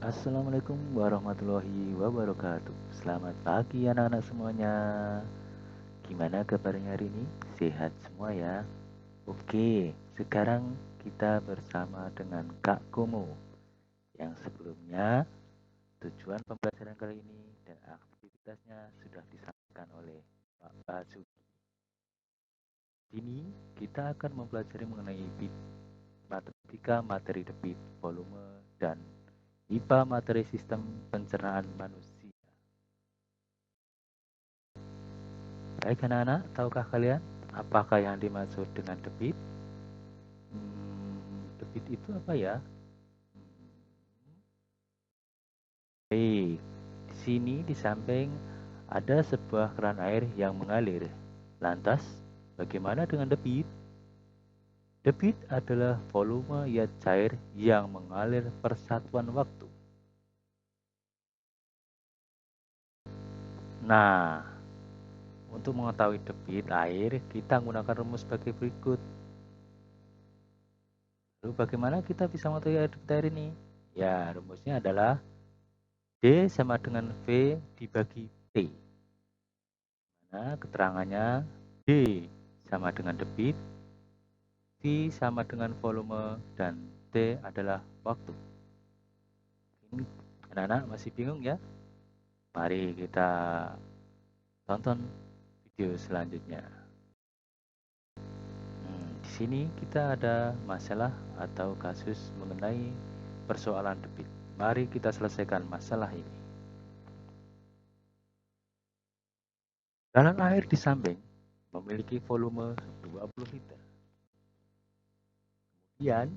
Assalamualaikum warahmatullahi wabarakatuh. Selamat pagi anak-anak semuanya. Gimana kabarnya hari ini? Sehat semua ya? Oke, sekarang kita bersama dengan Kak Komo. Yang sebelumnya tujuan pembelajaran kali ini dan aktivitasnya sudah disampaikan oleh Pak Basuki. Ini kita akan mempelajari mengenai matematika, materi debit, volume, dan IPA materi sistem pencernaan manusia. Baik anak-anak, tahukah kalian apakah yang dimaksud dengan debit? Debit itu apa ya? Baik, di sini di samping ada sebuah keran air yang mengalir. Lantas, bagaimana dengan debit? Debit adalah volume zat cair yang mengalir persatuan waktu. Nah, untuk mengetahui debit air, kita menggunakan rumus sebagai berikut. Lalu bagaimana kita bisa mengetahui debit air ini? Ya, rumusnya adalah D sama dengan V dibagi T. Nah, keterangannya D sama dengan debit, V sama dengan volume, dan T adalah waktu. Anak-anak masih bingung ya? Mari kita tonton video selanjutnya. Di sini kita ada masalah atau kasus mengenai persoalan debit. Mari kita selesaikan masalah ini. Galon air di samping memiliki volume 20 liter. Kemudian,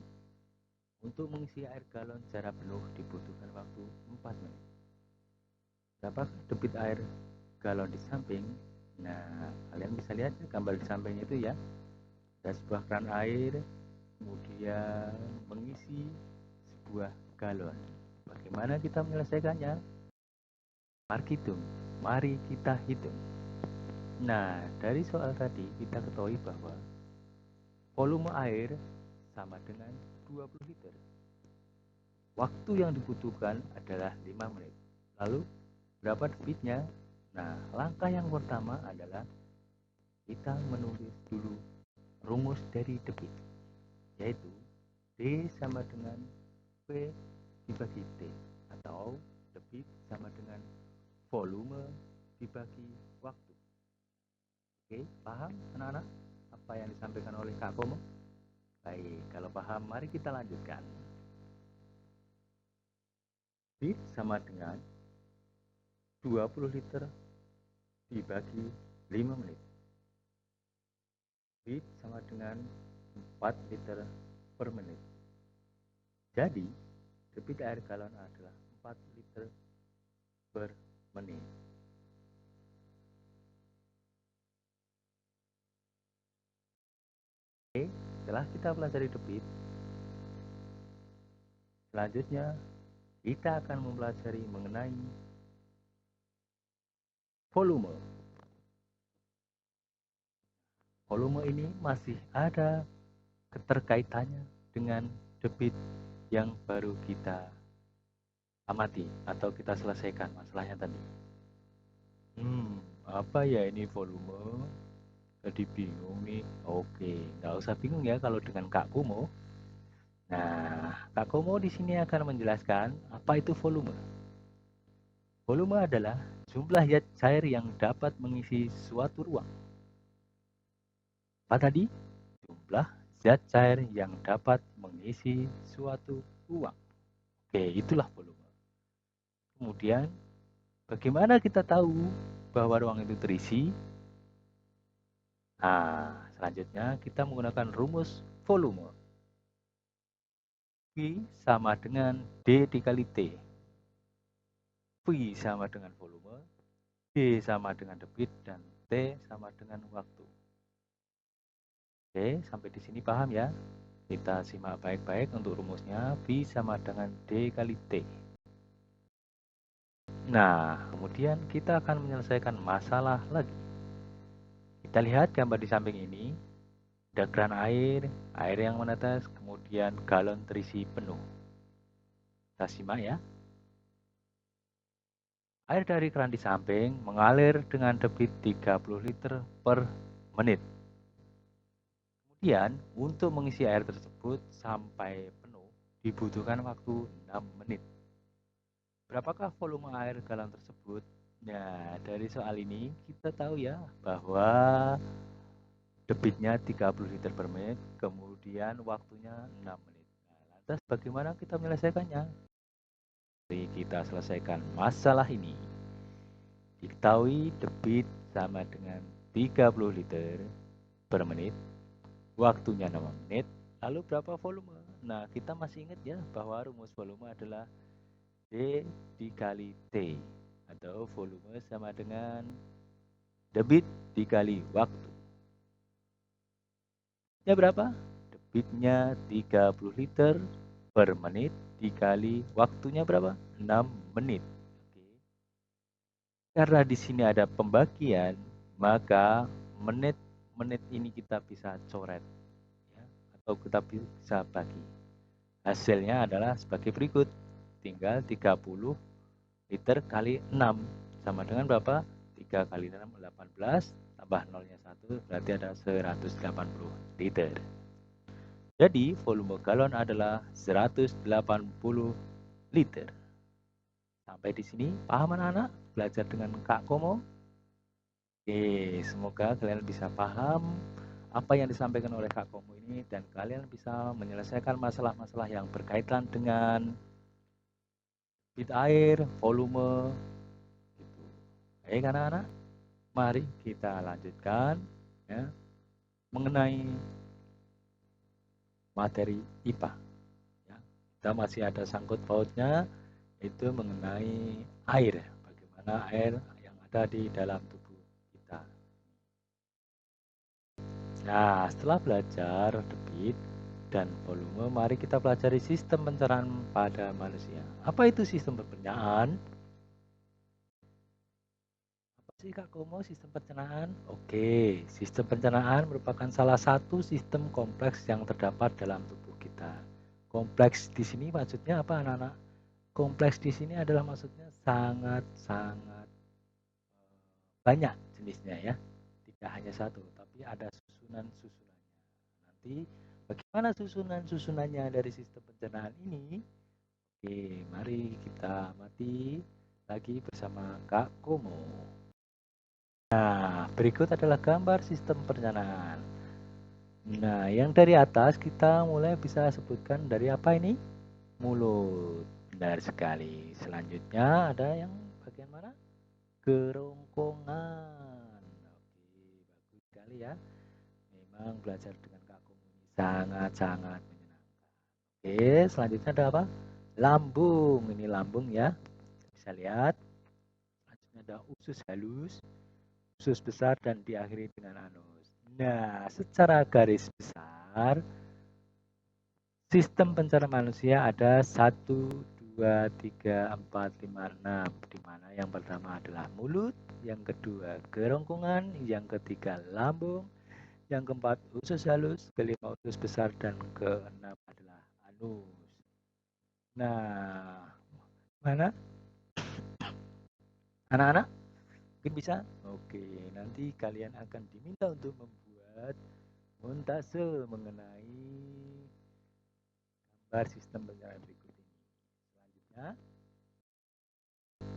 untuk mengisi air galon secara penuh dibutuhkan waktu 4 menit. Berapakah debit air galon di samping? Nah, kalian bisa lihat gambar di samping itu ya. Ada sebuah keran air, kemudian mengisi sebuah galon. Bagaimana kita menyelesaikannya? Mari kita hitung. Nah, dari soal tadi kita ketahui bahwa volume air sama dengan 20 liter. Waktu yang dibutuhkan adalah 5 menit. Lalu, berapa debitnya? Nah, langkah yang pertama adalah kita menulis dulu rumus dari debit, yaitu D sama dengan V dibagi T, atau debit sama dengan volume dibagi waktu. Oke, paham anak-anak apa yang disampaikan oleh Kak Komo? Baik, kalau paham mari kita lanjutkan. Debit sama dengan 20 liter dibagi 5 menit. Debit sama dengan 4 liter per menit. Jadi, debit air galon adalah 4 liter per menit. Oke, setelah kita pelajari debit, selanjutnya kita akan mempelajari mengenai volume. Volume ini masih ada keterkaitannya dengan debit yang baru kita amati atau kita selesaikan masalahnya tadi. Apa ya ini volume? Jadi bingung nih. Oke, nggak usah bingung ya kalau dengan Kak Kumo. Nah, Kak Kumo di sini akan menjelaskan apa itu volume. Volume adalah jumlah zat cair yang dapat mengisi suatu ruang. Apa tadi? Jumlah zat cair yang dapat mengisi suatu ruang. Oke, itulah volume. Kemudian, bagaimana kita tahu bahwa ruang itu terisi? Nah, selanjutnya kita menggunakan rumus volume. V sama dengan D dikali T. V sama dengan volume, D sama dengan debit, dan T sama dengan waktu. Oke, sampai di sini paham ya? Kita simak baik-baik untuk rumusnya. V sama dengan D kali T. Nah, kemudian kita akan menyelesaikan masalah lagi. Kita lihat gambar di samping ini. Ada keran air, air yang menetes, kemudian galon terisi penuh. Kita simak ya. Air dari keran di samping mengalir dengan debit 30 liter per menit. Kemudian, untuk mengisi air tersebut sampai penuh dibutuhkan waktu 6 menit. Berapakah volume air galon tersebut? Nah, dari soal ini kita tahu ya bahwa debitnya 30 liter per menit, kemudian waktunya 6 menit. Nah, lantas bagaimana kita menyelesaikannya? Mari kita selesaikan masalah ini. Diketahui debit sama dengan 30 liter per menit, waktunya 6 menit, lalu berapa volume? Nah, kita masih ingat ya bahwa rumus volume adalah D dikali T, atau volume sama dengan debit dikali waktu. Ya berapa? Debitnya 30 liter per menit dikali waktunya berapa? 6 menit. Oke. Karena di sini ada pembagian, maka menit-menit ini kita bisa coret ya, atau kita bisa bagi. Hasilnya adalah sebagai berikut. Tinggal 30 liter kali 6 sama dengan berapa? 3 kali 6 18 tambah nolnya 1 berarti ada 180 liter. Jadi volume galon adalah 180 liter. Sampai di sini paham anak-anak? Belajar dengan Kak Komo? Oke, semoga kalian bisa paham apa yang disampaikan oleh Kak Komo ini dan kalian bisa menyelesaikan masalah-masalah yang berkaitan dengan bit air, volume, gitu. Baik anak-anak, mari kita lanjutkan ya, mengenai materi IPA. Ya. Kita masih ada sangkut pautnya, itu mengenai air, bagaimana air yang ada di dalam tubuh kita. Nah, setelah belajar debit dan volume, mari kita pelajari sistem pencernaan pada manusia. Apa itu sistem pencernaan? Apa sih Kak Komo sistem pencernaan? Oke, sistem pencernaan merupakan salah satu sistem kompleks yang terdapat dalam tubuh kita. Kompleks di sini maksudnya apa anak-anak? Kompleks di sini adalah maksudnya sangat-sangat banyak jenisnya ya. Tidak hanya satu, tapi ada susunan-susunannya. Nanti bagaimana susunan-susunannya dari sistem pencernaan ini? Oke, mari kita amati lagi bersama Kak Komo. Nah, berikut adalah gambar sistem pencernaan. Nah, yang dari atas kita mulai bisa sebutkan dari apa ini? Mulut. Benar sekali. Selanjutnya ada yang bagian mana? Kerongkongan. Oke, bagus sekali ya. Memang belajar dengan Kak Kum ini sangat-sangat menyenangkan. Oke, selanjutnya ada apa? Lambung. Ini lambung ya. Bisa lihat. Selanjutnya ada usus halus, usus besar, dan diakhiri dengan anus. Nah, secara garis besar, sistem pencernaan manusia ada 1, 2, 3, 4, 5, 6. Di mana yang pertama adalah mulut, yang kedua kerongkongan, yang ketiga lambung, yang keempat usus halus, kelima usus besar, dan keenam adalah anus. Nah, mana anak-anak? Mungkin bisa? Oke, nanti kalian akan diminta untuk membuat montase mengenai gambar sistem pencernaan berikut ini. Selanjutnya,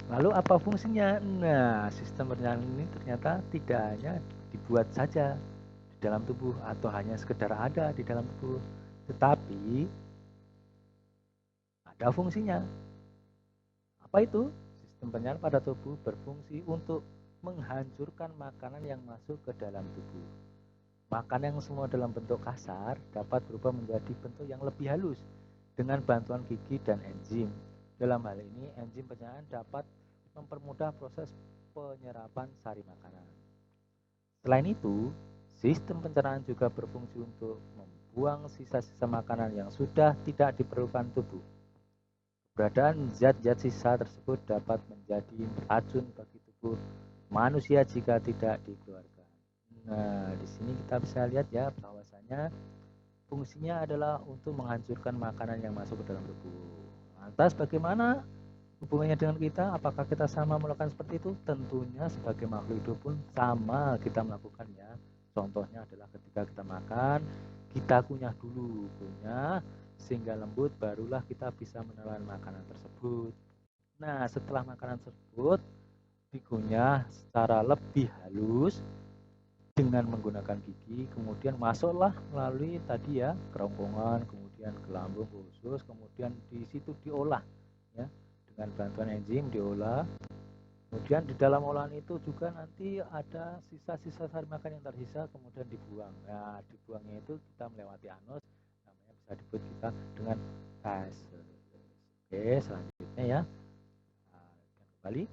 lalu apa fungsinya? Nah, sistem pencernaan ini ternyata tidak hanya dibuat saja di dalam tubuh atau hanya sekedar ada di dalam tubuh, tetapi ada fungsinya. Apa itu? Sistem pencernaan pada tubuh berfungsi untuk menghancurkan makanan yang masuk ke dalam tubuh. Makanan yang semua dalam bentuk kasar dapat berubah menjadi bentuk yang lebih halus dengan bantuan gigi dan enzim. Dalam hal ini, enzim pencernaan dapat mempermudah proses penyerapan sari makanan. Selain itu, sistem pencernaan juga berfungsi untuk membuang sisa-sisa makanan yang sudah tidak diperlukan tubuh. Keberadaan zat-zat sisa tersebut dapat menjadi racun bagi tubuh manusia jika tidak dikeluarkan. Nah, di sini kita bisa lihat ya bahwasanya fungsinya adalah untuk menghancurkan makanan yang masuk ke dalam tubuh. Lantas bagaimana hubungannya dengan kita, apakah kita sama melakukan seperti itu? Tentunya sebagai makhluk hidup pun sama kita melakukannya. Contohnya adalah ketika kita makan, kita kunyah dulu, kunyah sehingga lembut, barulah kita bisa menelan makanan tersebut. Nah, setelah makanan tersebut dikunyah secara lebih halus dengan menggunakan gigi, kemudian masuklah melalui tadi ya kerongkongan, kemudian ke lambung, ke usus, kemudian di situ diolah ya dengan bantuan enzim diolah. Kemudian di dalam olahan itu juga nanti ada sisa-sisa sari makan yang tersisa, kemudian dibuang. Nah, dibuangnya itu kita melewati anus, namanya bisa disebut kita dengan feses. Oke, selanjutnya ya. Nah, kembali.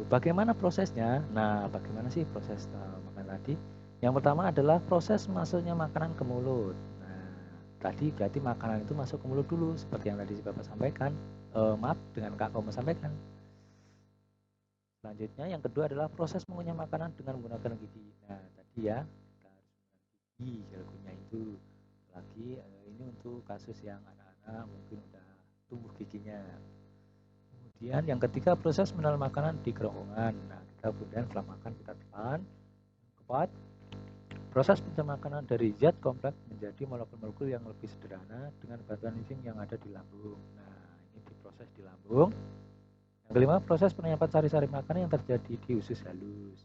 Bagaimana prosesnya? Nah, bagaimana sih proses makan tadi? Yang pertama adalah proses masuknya makanan ke mulut. Nah, tadi berarti makanan itu masuk ke mulut dulu, seperti yang tadi Bapak sampaikan. Maaf, dengan Kak Komo sampaikan. Selanjutnya, yang kedua adalah proses mengunyah makanan dengan menggunakan gigi. Nah, tadi ya, kita harus menggunakan gigi kalau kunyah itu. Lagi ini untuk kasus yang anak-anak mungkin udah tumbuh giginya. Kemudian yang ketiga proses menelan makanan di kerongkongan. Nah, kita kemudian setelah makan kita telan. Keempat, proses pencernaan makanan dari zat kompleks menjadi molekul-molekul yang lebih sederhana dengan bantuan enzim yang ada di lambung. Nah, ini diproses di lambung. Yang kelima, proses penyampaian sari-sari makanan yang terjadi di usus halus.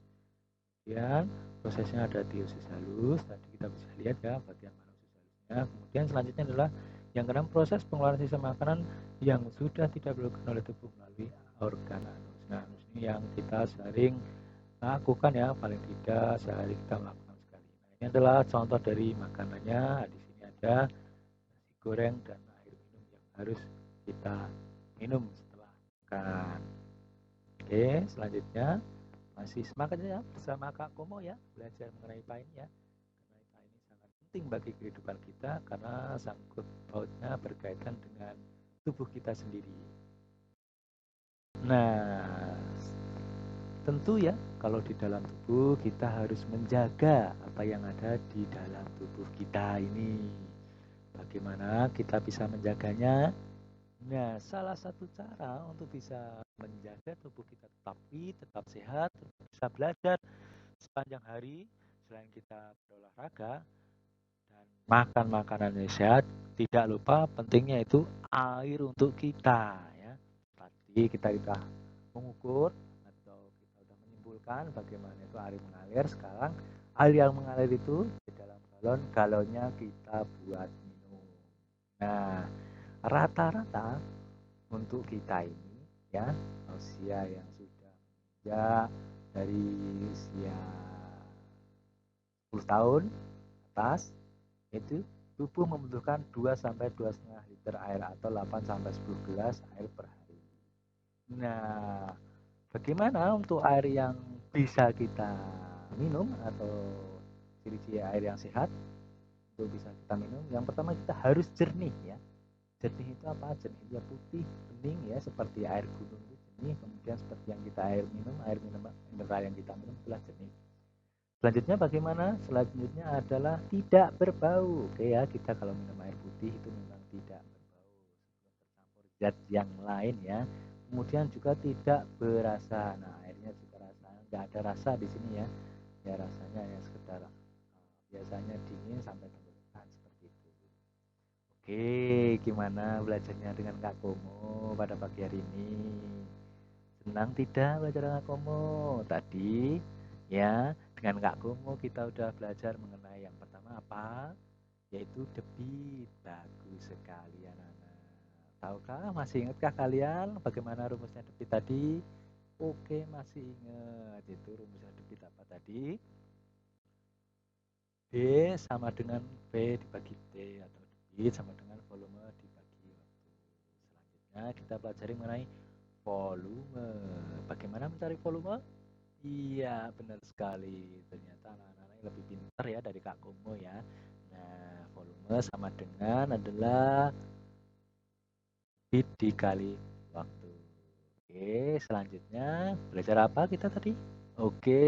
Kemudian prosesnya ada di usus halus. Tadi kita bisa lihat ya bagian mana usus halusnya. Kemudian selanjutnya adalah yang keenam, proses pengeluaran sisa makanan yang sudah tidak dilakukan oleh tubuh melalui organ anus. Nah, anus ini yang kita sering lakukan ya, paling tidak sehari kita melakukan sekali. Nah, ini adalah contoh dari makanannya. Di sini ada nasi goreng dan air minum yang harus kita minum setelah makan. Oke, selanjutnya masih semangat ya bersama Kak Komo ya, belajar mengenai IPA ini ya. Karena IPA ini sangat penting bagi kehidupan kita karena sangkut pautnya berkaitan dengan tubuh kita sendiri. Nah, tentu ya, kalau di dalam tubuh kita harus menjaga apa yang ada di dalam tubuh kita ini. Bagaimana kita bisa menjaganya? Nah, salah satu cara untuk bisa menjaga tubuh kita tetap fit, tetap sehat, tetap bisa belajar sepanjang hari, selain kita berolahraga dan makan makanan yang sehat, tidak lupa pentingnya itu air untuk kita ya. Tadi kita mengukur atau kita sudah menyimpulkan bagaimana itu air mengalir. Sekarang air yang mengalir itu di dalam galon, galonnya kita buat minum. Nah, rata-rata untuk kita ini ya, usia yang sudah menginjak dari usia 10 tahun atas, itu tubuh membutuhkan 2 sampai 2,5 liter air atau 8 sampai 10 gelas air per hari. Nah, bagaimana untuk air yang bisa kita minum atau ciri-ciri air yang sehat untuk bisa kita minum? Yang pertama kita harus jernih ya. Jernih itu apa? Jernih itu putih, bening ya, seperti air gunung itu jernih. Kemudian seperti yang kita air minum mineral yang kita minum itulah jernih. Selanjutnya bagaimana? Selanjutnya adalah tidak berbau. Oke ya, kita kalau minum air putih itu memang tidak berbau, tercampur zat yang lain ya. Kemudian juga tidak berasa. Nah, airnya juga rasa nggak ada rasa di sini ya. Ya rasanya ya sekedar biasanya dingin sampai tenggorokan seperti itu. Oke, gimana belajarnya dengan Kak Komo pada pagi hari ini? Senang tidak belajar dengan Kak Komo? Tadi ya, dengan Kak Komo kita udah belajar mengenai yang pertama apa? Yaitu debit. Bagus sekali anak-anak. Tahukah, masih ingatkah kalian bagaimana rumusnya debit tadi? Oke, masih ingat. Itu rumusnya debit apa tadi? B sama dengan V dibagi T, atau debit sama dengan volume dibagi waktu. Selanjutnya kita pelajari mengenai volume. Bagaimana mencari volume? Iya, benar sekali. Ternyata anak-anak lebih pintar ya dari Kak Komo ya. Nah, volume sama dengan adalah bit dikali waktu. Oke, selanjutnya belajar apa kita tadi? Oke,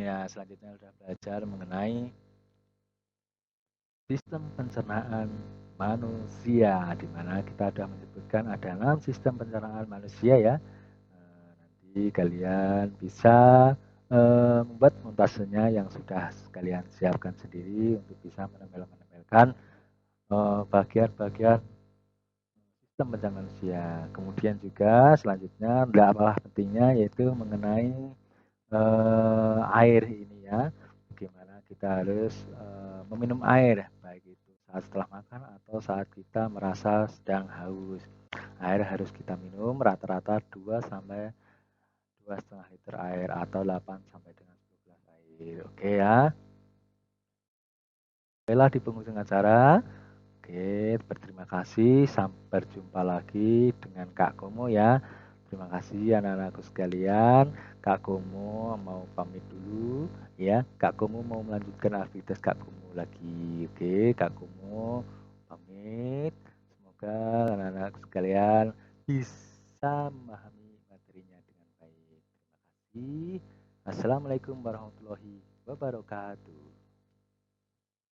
nah selanjutnya sudah belajar mengenai sistem pencernaan manusia, di mana kita sudah menyebut kan ada 6 sistem pencernaan manusia ya. Nanti kalian bisa membuat montasenya yang sudah kalian siapkan sendiri untuk bisa menempelkan bagian-bagian sistem pencernaan manusia. Kemudian juga selanjutnya tidak kalah pentingnya yaitu mengenai air ini ya. Bagaimana kita harus meminum air baik itu saat setelah makan atau saat kita merasa sedang haus. Air harus kita minum rata-rata 2 sampai 2,5 liter air atau 8 sampai dengan 10 gelas air. Oke ya. Baiklah di penghujung acara. Oke, berterima kasih. Sampai berjumpa lagi dengan Kak Komo ya. Terima kasih anak-anakku sekalian. Kak Komo mau pamit dulu ya. Kak Komo mau melanjutkan aktivitas Kak Komo lagi. Oke, Kak Komo pamit. Semoga anak-anakku sekalian bisa memahami materinya dengan baik. Terima kasih. Assalamualaikum warahmatullahi wabarakatuh.